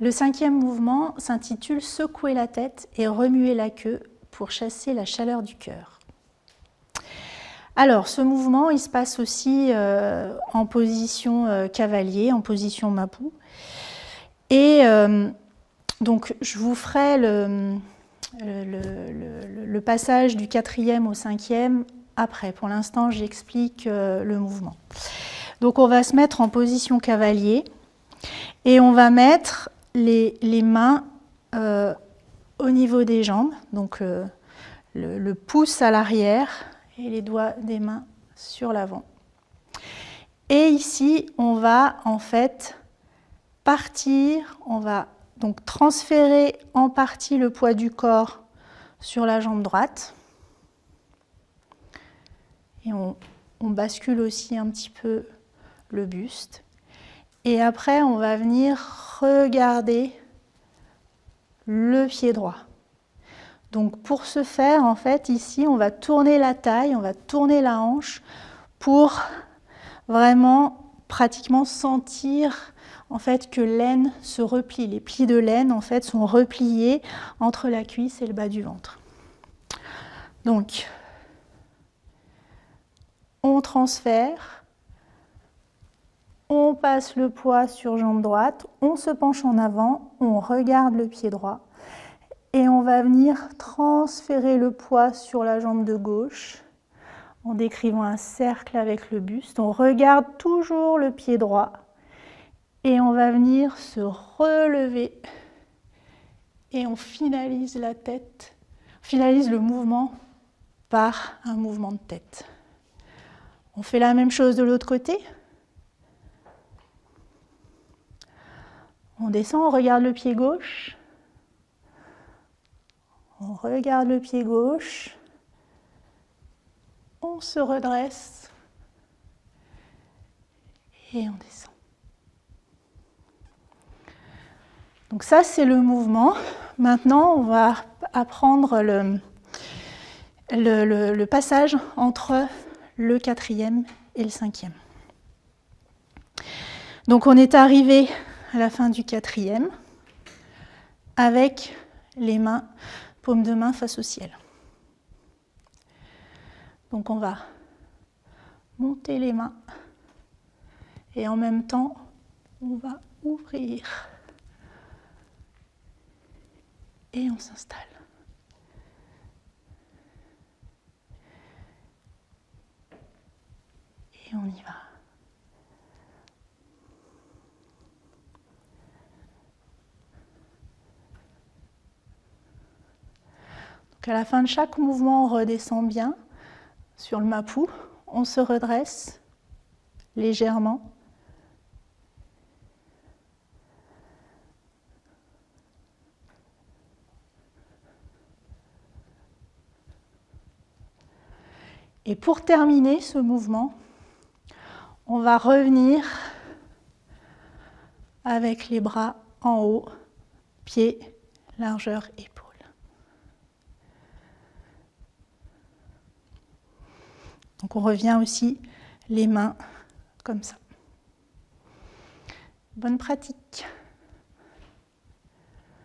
Le 5e mouvement s'intitule « Secouer la tête et remuer la queue pour chasser la chaleur du cœur ». Alors, ce mouvement, il se passe aussi en position cavalier, en position Mapu. Et donc, je vous ferai le passage du 4e au 5e après. Pour l'instant, j'explique le mouvement. Donc, on va se mettre en position cavalier et on va mettre les mains au niveau des jambes, donc le pouce à l'arrière et les doigts des mains sur l'avant. Et ici, on va en fait partir, on va donc transférer en partie le poids du corps sur la jambe droite. Et on bascule aussi un petit peu le buste. Et après, on va venir regarder le pied droit. Donc pour ce faire, en fait, ici, on va tourner la taille, on va tourner la hanche pour vraiment pratiquement sentir en fait que l'aine se replie. Les plis de l'aine en fait sont repliés entre la cuisse et le bas du ventre. Donc on transfère, on passe le poids sur jambe droite, on se penche en avant, on regarde le pied droit et on va venir transférer le poids sur la jambe de gauche en décrivant un cercle avec le buste. On regarde toujours le pied droit et on va venir se relever et on finalise la tête, on finalise le mouvement par un mouvement de tête. On fait la même chose de l'autre côté. On descend, on regarde le pied gauche. On regarde le pied gauche. On se redresse. Et on descend. Donc ça, c'est le mouvement. Maintenant, on va apprendre le passage entre le 4e et le 5e. Donc on est arrivé à la fin du 4e avec les mains, paumes de main face au ciel. Donc on va monter les mains et en même temps on va ouvrir et on s'installe. Et on y va. Donc à la fin de chaque mouvement, on redescend bien sur le Mapu. On se redresse légèrement. Et pour terminer ce mouvement, on va revenir avec les bras en haut, pieds, largeur, épaules. Donc on revient aussi les mains comme ça. Bonne pratique.